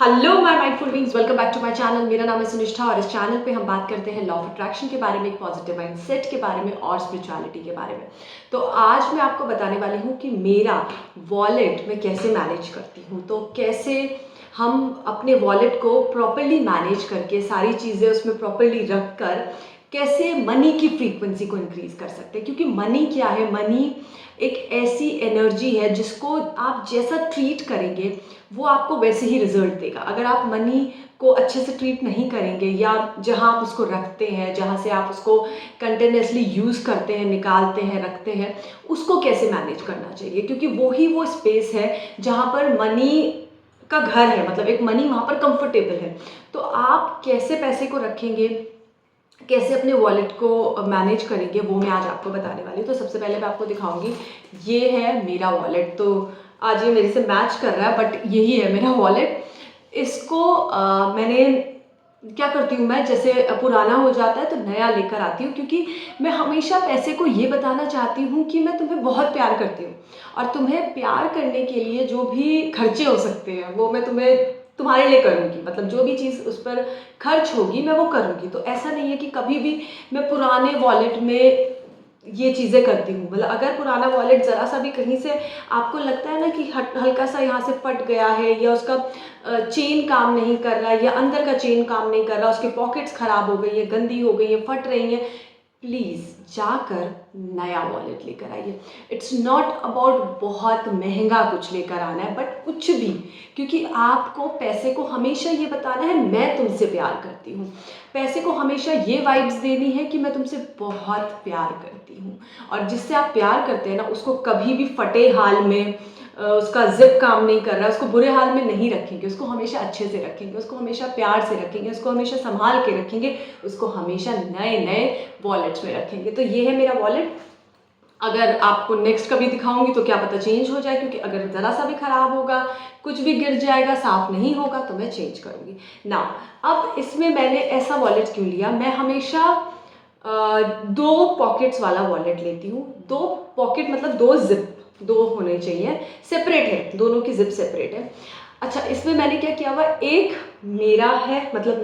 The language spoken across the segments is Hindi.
Hello my mindful beings, welcome back to my channel. मेरा नाम है सुनिष्ठा और इस चैनल पे हम बात करते हैं लॉ ऑफ अट्रैक्शन के बारे में, एक पॉजिटिव माइंडसेट के बारे में और स्पिरिचुअलिटी के बारे में। तो आज मैं आपको बताने वाली हूँ कि मेरा वॉलेट मैं कैसे मैनेज करती हूँ। तो कैसे हम अपने वॉलेट को प्रॉपरली मैनेज करके सारी चीज़ें उसमें प्रॉपरली रख कर कैसे मनी की फ्रीक्वेंसी को इंक्रीज कर सकते हैं। क्योंकि मनी क्या है, मनी एक ऐसी एनर्जी है जिसको आप जैसा ट्रीट करेंगे वो आपको वैसे ही रिजल्ट देगा। अगर आप मनी को अच्छे से ट्रीट नहीं करेंगे या जहाँ आप उसको रखते हैं, जहाँ से आप उसको कंटिन्यूसली यूज़ करते हैं, निकालते हैं, रखते हैं, उसको कैसे मैनेज करना चाहिए। क्योंकि वो स्पेस है जहाँ पर मनी का घर है, मतलब एक मनी वहाँ पर कंफर्टेबल है। तो आप कैसे पैसे को रखेंगे, कैसे अपने वॉलेट को मैनेज करेंगे, वो मैं आज आपको बताने वाली हूँ। तो सबसे पहले मैं आपको दिखाऊंगी, ये है मेरा वॉलेट। तो आज ये मेरे से मैच कर रहा है बट यही है मेरा वॉलेट। इसको मैंने क्या करती हूँ, मैं जैसे पुराना हो जाता है तो नया लेकर आती हूँ। क्योंकि मैं हमेशा पैसे को ये बताना चाहती हूँ कि मैं तुम्हें बहुत प्यार करती हूँ और तुम्हें प्यार करने के लिए जो भी खर्चे हो सकते हैं वो मैं तुम्हारे लिए करूँगी। मतलब जो भी चीज़ उस पर खर्च होगी मैं वो करूँगी। तो ऐसा नहीं है कि कभी भी मैं पुराने वॉलेट में ये चीज़ें करती हूँ। मतलब अगर पुराना वॉलेट ज़रा सा भी कहीं से आपको लगता है ना कि हल्का सा यहाँ से फट गया है या उसका चेन काम नहीं कर रहा है या अंदर का चेन काम नहीं कर रहा, उसके पॉकेट्स ख़राब हो गई है, गंदी हो गई है, फट रही हैं, प्लीज़ जाकर नया वॉलेट लेकर आइए। इट्स नॉट अबाउट बहुत महंगा कुछ लेकर आना है बट कुछ भी। क्योंकि आपको पैसे को हमेशा ये बताना है मैं तुमसे प्यार करती हूँ। पैसे को हमेशा ये वाइब्स देनी है कि मैं तुमसे बहुत प्यार करती हूँ। और जिससे आप प्यार करते हैं ना, उसको कभी भी फटे हाल में उसका जिप काम नहीं कर रहा है, उसको बुरे हाल में नहीं रखेंगे, उसको हमेशा अच्छे से रखेंगे, उसको हमेशा प्यार से रखेंगे, उसको हमेशा संभाल के रखेंगे, उसको हमेशा नए नए वॉलेट्स में रखेंगे। तो ये है मेरा वॉलेट। अगर आपको नेक्स्ट कभी दिखाऊंगी तो क्या पता चेंज हो जाए, क्योंकि अगर ज़रा सा भी ख़राब होगा, कुछ भी गिर जाएगा, साफ़ नहीं होगा तो मैं चेंज करूँगी ना। अब इसमें मैंने ऐसा वॉलेट क्यों लिया, मैं हमेशा दो पॉकेट्स वाला वॉलेट लेती हूँ। दो पॉकेट मतलब दो जिप, दो होने चाहिए, सेपरेट है, दोनों की जिप सेपरेट है। अच्छा, इसमें मैंने क्या किया हुआ, एक मेरा है, मतलब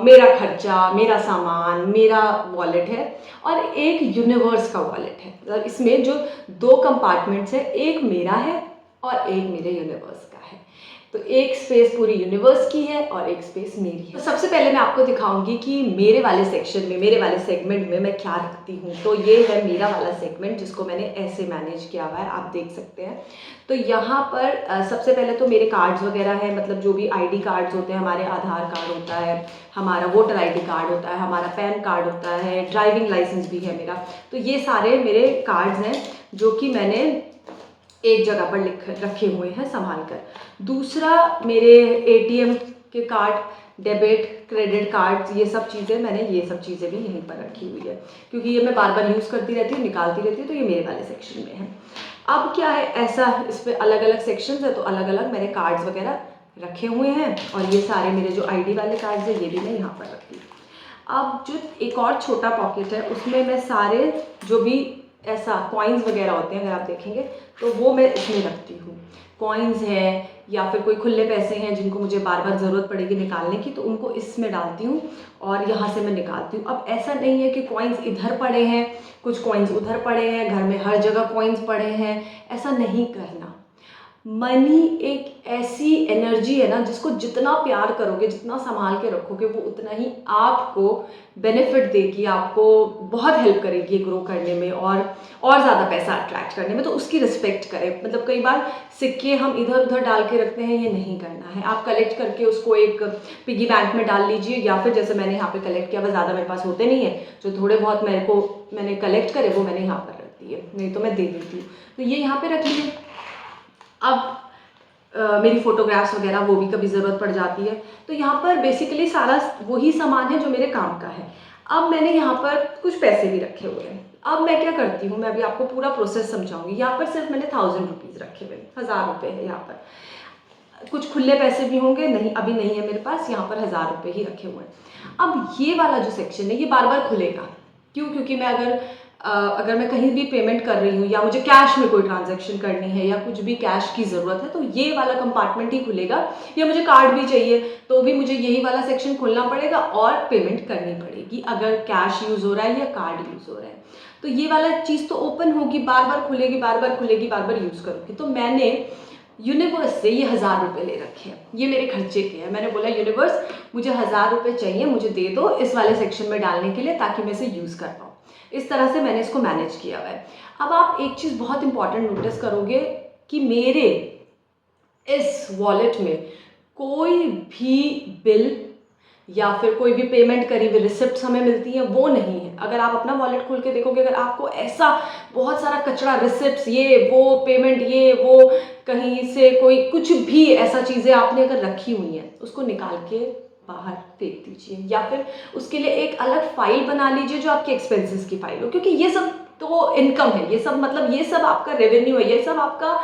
मेरा खर्चा, मेरा सामान, मेरा वॉलेट है, और एक यूनिवर्स का वॉलेट है। मतलब इसमें जो दो कंपार्टमेंट्स है, एक मेरा है और एक मेरे यूनिवर्स का है। तो एक स्पेस पूरी यूनिवर्स की है और एक स्पेस मेरी है। तो सबसे पहले मैं आपको दिखाऊंगी कि मेरे वाले सेक्शन में, मेरे वाले सेगमेंट में मैं क्या रखती हूँ। तो ये है मेरा वाला सेगमेंट जिसको मैंने ऐसे मैनेज किया हुआ है, आप देख सकते हैं। तो यहाँ पर सबसे पहले तो मेरे कार्ड्स वगैरह है, मतलब जो भी आईडी कार्ड्स होते हैं, हमारे आधार कार्ड होता है, हमारा वोटर आईडी कार्ड होता है, हमारा पैन कार्ड होता है, ड्राइविंग लाइसेंस भी है मेरा। तो ये सारे मेरे कार्ड्स हैं जो कि मैंने एक जगह पर लिख रखे हुए हैं संभाल कर। दूसरा, मेरे एटीएम के कार्ड, डेबिट क्रेडिट कार्ड, ये सब चीज़ें मैंने, ये सब चीज़ें भी यहीं पर रखी हुई है क्योंकि ये मैं बार बार यूज़ करती रहती हूँ, निकालती रहती हूँ। तो ये मेरे वाले सेक्शन में है। अब क्या है, ऐसा इस पर अलग अलग सेक्शंस है तो अलग अलग मैंने कार्ड्स वगैरह रखे हुए हैं। और ये सारे मेरे जो आईडी वाले कार्ड्स हैं ये भी मैं यहाँ पर रखती हूँ। अब जो एक और छोटा पॉकेट है उसमें मैं सारे जो भी ऐसा कॉइन्स वगैरह होते हैं, अगर आप देखेंगे तो वो मैं इसमें रखती हूँ। कॉइन्स है या फिर कोई खुले पैसे हैं जिनको मुझे बार बार ज़रूरत पड़ेगी निकालने की, तो उनको इसमें डालती हूँ और यहाँ से मैं निकालती हूँ। अब ऐसा नहीं है कि कॉइन्स इधर पड़े हैं, कुछ कॉइन्स उधर पड़े हैं, घर में हर जगह कॉइन्स पड़े हैं, ऐसा नहीं करना। मनी एक ऐसी एनर्जी है ना, जिसको जितना प्यार करोगे, जितना संभाल के रखोगे, वो उतना ही आपको बेनिफिट देगी, आपको बहुत हेल्प करेगी ग्रो करने में और ज़्यादा पैसा अट्रैक्ट करने में। तो उसकी रिस्पेक्ट करें। मतलब कई बार सिक्के हम इधर उधर डाल के रखते हैं, ये नहीं करना है। आप कलेक्ट करके उसको एक पिगी बैंक में डाल लीजिए, या फिर जैसे मैंने यहाँ पे कलेक्ट किया, वह ज़्यादा मेरे पास होते नहीं है, जो थोड़े बहुत मैंने कलेक्ट करे वो मैंने यहाँ पर रख दिए, नहीं तो मैं दे देती हूँ। तो ये यहाँ पे रख लीजिए। अब मेरी फ़ोटोग्राफ्स वगैरह वो भी कभी ज़रूरत पड़ जाती है। तो यहाँ पर बेसिकली सारा वही सामान है जो मेरे काम का है। अब मैंने यहाँ पर कुछ पैसे भी रखे हुए हैं। अब मैं क्या करती हूँ, मैं अभी आपको पूरा प्रोसेस समझाऊंगी। यहाँ पर सिर्फ मैंने 1000 रुपीज़ रखे हुए, 1000 रुपये है यहाँ पर। कुछ खुले पैसे भी होंगे, नहीं अभी नहीं है मेरे पास, यहाँ पर 1000 रुपये ही रखे हुए हैं। अब ये वाला जो सेक्शन है ये बार बार खुलेगा। क्यों? क्योंकि मैं अगर अगर मैं कहीं भी पेमेंट कर रही हूँ या मुझे कैश में कोई ट्रांजैक्शन करनी है या कुछ भी कैश की ज़रूरत है तो ये वाला कंपार्टमेंट ही खुलेगा, या मुझे कार्ड भी चाहिए तो भी मुझे यही वाला सेक्शन खोलना पड़ेगा और पेमेंट करनी पड़ेगी अगर कैश यूज़ हो रहा है या कार्ड यूज़ हो रहा है। तो ये वाला चीज़ तो ओपन होगी, बार बार खुलेगी, बार बार खुलेगी, बार बार यूज़ करूँगी। तो मैंने यूनिवर्स से ये 1000 रुपये ले रखे हैं, ये मेरे खर्चे के हैं। मैंने बोला यूनिवर्स मुझे 1000 रुपये चाहिए, मुझे दे दो इस वाले सेक्शन में डालने के लिए ताकि मैं इसे यूज़ कर पाऊँ। इस तरह से मैंने इसको मैनेज किया हुआ है। अब आप एक चीज़ बहुत इंपॉर्टेंट नोटिस करोगे कि मेरे इस वॉलेट में कोई भी बिल या फिर कोई भी पेमेंट करी हुई रिसिप्ट्स हमें मिलती हैं वो नहीं है। अगर आप अपना वॉलेट खोल के देखोगे, अगर आपको ऐसा बहुत सारा कचरा, रिसिप्ट्स, ये वो, पेमेंट ये वो, कहीं से कोई कुछ भी ऐसा चीज़ें आपने अगर रखी हुई हैं, उसको निकाल के बाहर फेंक दीजिए या फिर उसके लिए एक अलग फाइल बना लीजिए जो आपके एक्सपेंसेस की फाइल हो, क्योंकि ये सब तो इनकम है, ये सब मतलब ये सब आपका रेवेन्यू है, ये सब आपका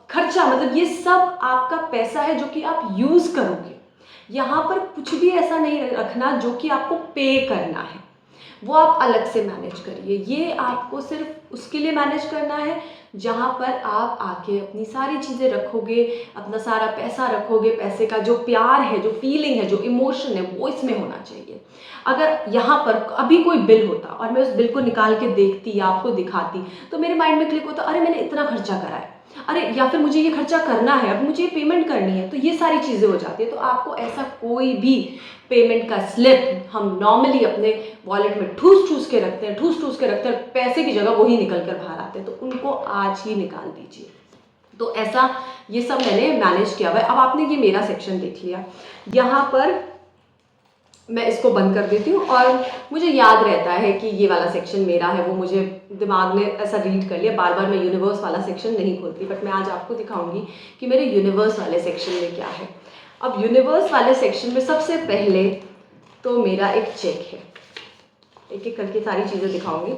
खर्चा, मतलब ये सब आपका पैसा है जो कि आप यूज़ करोगे। यहाँ पर कुछ भी ऐसा नहीं रखना जो कि आपको पे करना है, वो आप अलग से मैनेज करिए। ये आपको सिर्फ उसके लिए मैनेज करना है जहाँ पर आप आके अपनी सारी चीज़ें रखोगे, अपना सारा पैसा रखोगे, पैसे का जो प्यार है, जो फीलिंग है, जो इमोशन है, वो इसमें होना चाहिए। अगर यहाँ पर अभी कोई बिल होता और मैं उस बिल को निकाल के देखती या आपको दिखाती तो मेरे माइंड में क्लिक होता, अरे मैंने इतना खर्चा करा है, अरे या फिर मुझे ये खर्चा करना है, अब मुझे ये पेमेंट करनी है, तो ये सारी चीज़ें हो जाती है। तो आपको ऐसा कोई भी पेमेंट का स्लिप हम नॉर्मली अपने वॉलेट में ठूस के रखते हैं, पैसे की जगह वही निकल कर बाहर आते हैं, तो उनको आज ही निकाल दीजिए। तो ऐसा ये सब मैंने मैनेज किया हुआ है। अब आपने ये मेरा सेक्शन देख लिया, यहाँ पर मैं इसको बंद कर देती हूँ और मुझे याद रहता है कि ये वाला सेक्शन मेरा है, वो मुझे दिमाग ने ऐसा रीड कर लिया। बार बार मैं यूनिवर्स वाला सेक्शन नहीं खोलती, बट मैं आज आपको दिखाऊंगी कि मेरे यूनिवर्स वाले सेक्शन में क्या है। अब यूनिवर्स वाले सेक्शन में सबसे पहले तो मेरा एक चेक है, एक एक करके सारी चीज़ें दिखाऊंगी।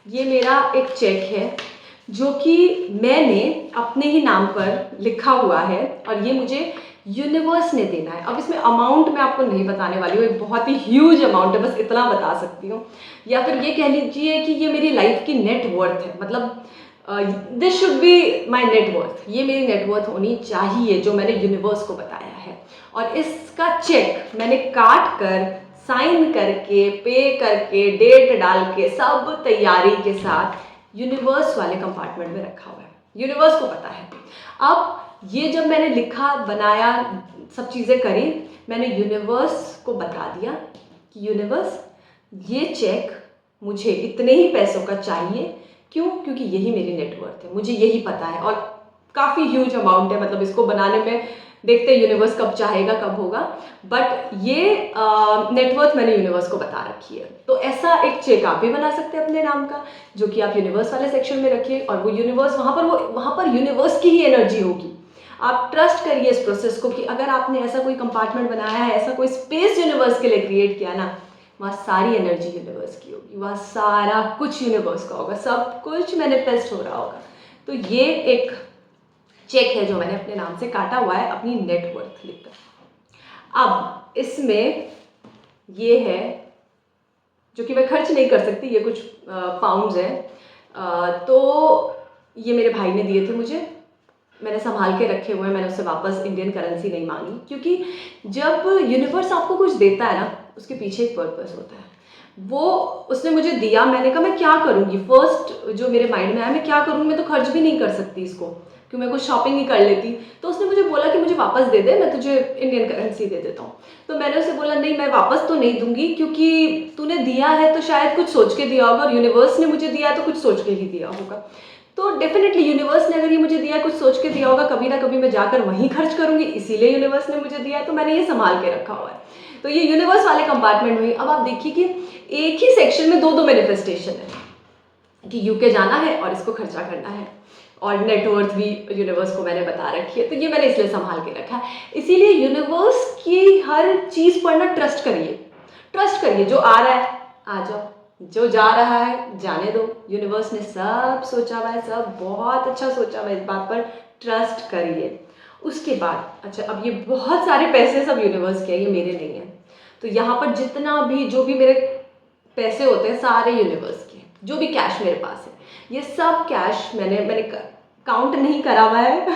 ये मेरा एक चेक है जो कि मैंने अपने ही नाम पर लिखा हुआ है और ये मुझे यूनिवर्स ने देना है। अब इसमें अमाउंट मैं आपको नहीं बताने वाली हूँ, एक बहुत ही ह्यूज अमाउंट है, बस इतना बता सकती हूँ। या फिर ये कह लीजिए कि ये मेरी लाइफ की नेट वर्थ है, मतलब this should be my net worth, ये मेरी नेट वर्थ होनी चाहिए जो मैंने यूनिवर्स को बताया है। और इसका चेक मैंने काट कर, साइन करके, पे करके, डेट डाल के, सब तैयारी के साथ यूनिवर्स वाले कंपार्टमेंट में रखा हुआ है। यूनिवर्स को पता है। अब ये जब मैंने लिखा, बनाया, सब चीज़ें करी, मैंने यूनिवर्स को बता दिया कि यूनिवर्स ये चेक मुझे इतने ही पैसों का चाहिए। क्यों? क्योंकि यही मेरी नेटवर्थ है, मुझे यही पता है और काफ़ी ह्यूज अमाउंट है, मतलब इसको बनाने में देखते हैं यूनिवर्स कब चाहेगा, कब होगा, बट ये नेटवर्थ मैंने यूनिवर्स को बता रखी है। तो ऐसा एक चेक आप भी बना सकते हैं अपने नाम का, जो कि आप यूनिवर्स वाले सेक्शन में रखिए और वो यूनिवर्स वहाँ पर यूनिवर्स की ही एनर्जी होगी। आप ट्रस्ट करिए इस प्रोसेस को कि अगर आपने ऐसा कोई कंपार्टमेंट बनाया है, ऐसा कोई स्पेस यूनिवर्स के लिए क्रिएट किया ना, वहाँ सारी एनर्जी यूनिवर्स की होगी, वहाँ सारा कुछ यूनिवर्स का होगा, सब कुछ मैनिफेस्ट हो रहा होगा। तो ये एक चेक है जो मैंने अपने नाम से काटा हुआ है, अपनी नेटवर्थ लिखकर। अब इसमें ये है जो कि मैं खर्च नहीं कर सकती, ये कुछ पाउंड्स हैं, तो ये मेरे भाई ने दिए थे मुझे, मैंने संभाल के रखे हुए हैं। मैंने उससे वापस इंडियन करेंसी नहीं मांगी, क्योंकि जब यूनिवर्स आपको कुछ देता है ना, उसके पीछे एक पर्पस होता है। वो उसने मुझे दिया, मैंने कहा मैं क्या करूँगी, फर्स्ट जो मेरे माइंड में आया मैं क्या करूँगी, मैं तो खर्च भी नहीं कर सकती इसको, क्यों, मैं कुछ शॉपिंग ही कर लेती। तो उसने मुझे बोला कि मुझे वापस दे दे, मैं तुझे इंडियन करेंसी दे देता हूँ। तो मैंने उसे बोला नहीं, मैं वापस तो नहीं दूंगी, क्योंकि तूने दिया है तो शायद कुछ सोच के दिया होगा, और यूनिवर्स ने मुझे दिया है तो कुछ सोच के ही दिया होगा। तो डेफिनेटली यूनिवर्स ने अगर ये मुझे दिया है, कुछ सोच के दिया होगा, कभी ना कभी मैं जाकर वहीं खर्च करूंगी, इसीलिए यूनिवर्स ने मुझे दिया है, तो मैंने ये संभाल के रखा हुआ है। तो ये यूनिवर्स वाले कंपार्टमेंट में अब आप देखिए कि एक ही सेक्शन में दो दो मैनिफेस्टेशन है कि यूके जाना है और इसको खर्चा करना है, और नेटवर्थ भी यूनिवर्स को मैंने बता रखी है, तो ये मैंने इसलिए संभाल के रखा है। इसीलिए यूनिवर्स की हर चीज़ पर ना ट्रस्ट करिए, जो आ रहा है आ जाओ, जो जा रहा है जाने दो। यूनिवर्स ने सब सोचा हुआ है, सब बहुत अच्छा सोचा हुआ है, इस बात पर ट्रस्ट करिए। उसके बाद अच्छा, अब ये बहुत सारे पैसे सब यूनिवर्स के हैं, ये मेरे नहीं हैं। तो यहाँ पर जितना भी जो भी मेरे पैसे होते हैं सारे यूनिवर्स के, जो भी कैश मेरे पास है, ये सब कैश मैंने काउंट नहीं करा हुआ है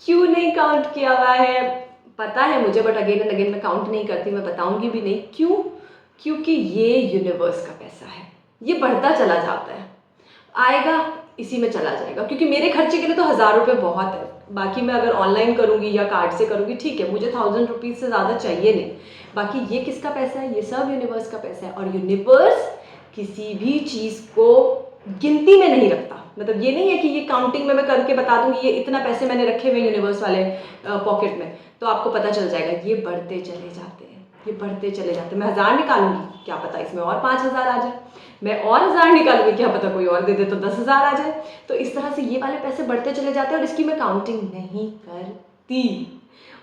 क्यों नहीं काउंट किया हुआ है पता है मुझे, बट अगेन एंड अगेन मैं काउंट नहीं करती, मैं बताऊंगी भी नहीं क्यों। क्योंकि ये यूनिवर्स का पैसा है, ये बढ़ता चला जाता है, आएगा इसी में चला जाएगा। क्योंकि मेरे खर्चे के लिए तो 1000 रुपये बहुत है, बाकी मैं अगर ऑनलाइन करूँगी या कार्ड से करूँगी ठीक है, मुझे 1000 रुपीज़ से ज़्यादा चाहिए नहीं। बाकी ये किसका पैसा है, ये सब यूनिवर्स का पैसा है। और यूनिवर्स किसी भी चीज़ को गिनती में नहीं रखता, मतलब ये नहीं है कि ये काउंटिंग में मैं करके बता दूंगी ये इतना पैसे मैंने रखे हुए यूनिवर्स वाले पॉकेट में, तो आपको पता चल जाएगा। ये बढ़ते चले जाते हैं, ये बढ़ते चले जाते हैं। मैं 1000 निकालूंगी, क्या पता इसमें और 5000 आ जाए, मैं और 1000 निकालूंगी, क्या पता कोई और दे दे तो 10,000 आ जाए। तो इस तरह से ये वाले पैसे बढ़ते चले जाते हैं और इसकी मैं काउंटिंग नहीं करती।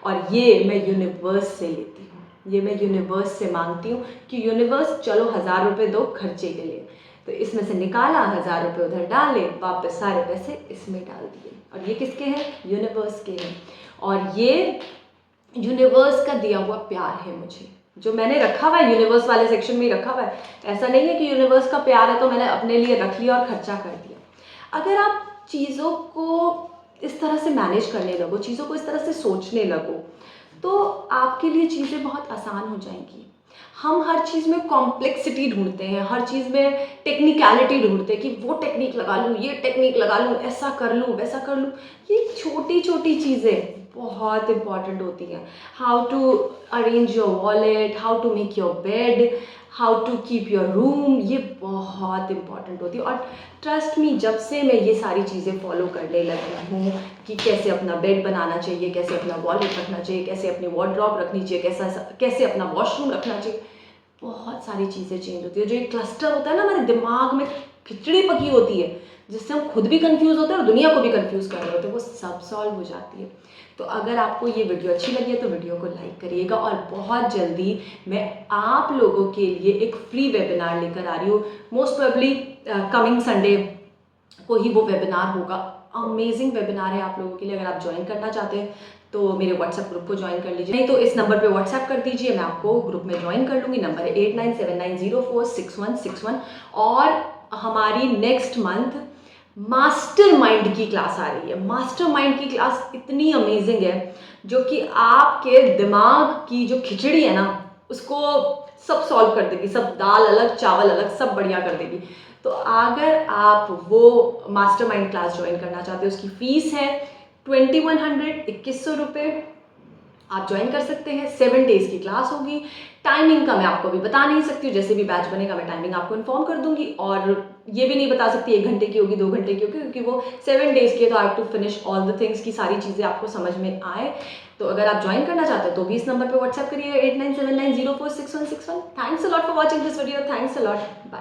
और ये मैं यूनिवर्स से लेती हूँ, ये मैं यूनिवर्स से मांगती हूँ कि यूनिवर्स चलो 1000 रुपये दो खर्चे के लिए, तो इसमें से निकाला 1000 रुपये उधर डाले, वापस सारे पैसे इसमें डाल दिए। और ये किसके हैं, यूनिवर्स के हैं। और ये यूनिवर्स का दिया हुआ प्यार है मुझे, जो मैंने रखा हुआ है यूनिवर्स वाले सेक्शन में ही रखा हुआ है। ऐसा नहीं है कि यूनिवर्स का प्यार है तो मैंने अपने लिए रख लिया और खर्चा कर दिया। अगर आप चीज़ों को इस तरह से मैनेज करने लगो, चीज़ों को इस तरह से सोचने लगो, तो आपके लिए चीज़ें बहुत आसान हो जाएंगी। हम हर चीज़ में कॉम्प्लेक्सिटी ढूंढते हैं, हर चीज़ में टेक्निकलिटी ढूंढते हैं कि वो टेक्निक लगा लूँ, ये टेक्निक लगा लूँ, ऐसा कर लूँ, वैसा कर लूँ। ये छोटी छोटी चीज़ें बहुत इंपॉर्टेंट होती हैं। How to arrange your wallet, how to make your bed, how to keep your room, ये बहुत इंपॉर्टेंट होती है। और ट्रस्ट मी, जब से मैं ये सारी चीज़ें फॉलो करने लगी हूँ कि कैसे अपना बेड बनाना चाहिए, कैसे अपना वॉलेट रखना चाहिए, कैसे अपनी वार्डरोब रखनी चाहिए, कैसे अपना वॉशरूम रखना चाहिए, बहुत सारी चीज़ें चेंज होती है। जो एक क्लस्टर होता है ना हमारे दिमाग में, खिचड़ी पकी होती है जिससे हम खुद भी कंफ्यूज होते हैं और दुनिया को भी कंफ्यूज कर रहे होते हैं, वो सब सॉल्व हो जाती है। तो अगर आपको ये वीडियो अच्छी लगी है तो वीडियो को लाइक करिएगा। और बहुत जल्दी मैं आप लोगों के लिए एक फ्री वेबिनार लेकर आ रही हूँ, मोस्ट प्रोबेबली कमिंग संडे को ही वो वेबिनार होगा। अमेजिंग वेबिनार है आप लोगों के लिए। अगर आप ज्वाइन करना चाहते हैं तो मेरे व्हाट्सएप ग्रुप को ज्वाइन कर लीजिए, नहीं तो इस नंबर पे व्हाट्सएप कर दीजिए, मैं आपको ग्रुप में ज्वाइन कर लूँगी। नंबर है 8979046161। और हमारी नेक्स्ट मंथ मास्टरमाइंड की क्लास आ रही है। मास्टरमाइंड की क्लास इतनी अमेजिंग है जो कि आपके दिमाग की जो खिचड़ी है ना उसको सब सॉल्व कर देगी, सब दाल अलग चावल अलग सब बढ़िया कर देगी। तो अगर आप वो मास्टरमाइंड क्लास ज्वाइन करना चाहते हो, उसकी फीस है 2100, 2100 रुपये। आप ज्वाइन कर सकते हैं। 7 डेज़ की क्लास होगी। टाइमिंग का मैं आपको अभी बता नहीं सकती हूँ, जैसे भी बैच बनेगा मैं टाइमिंग आपको इन्फॉर्म कर दूंगी। और ये भी नहीं बता सकती 1 घंटे की होगी 2 घंटे की होगी, क्योंकि वो 7 डेज़ की है, तो I have to finish all the things की सारी चीज़ें आपको समझ में आए। तो अगर आप ज्वाइन करना चाहते हो तो भी इस नंबर पर व्हाट्सएप करिएगा 8979046161। Thanks a lot for watching this video. Thanks a lot. Bye.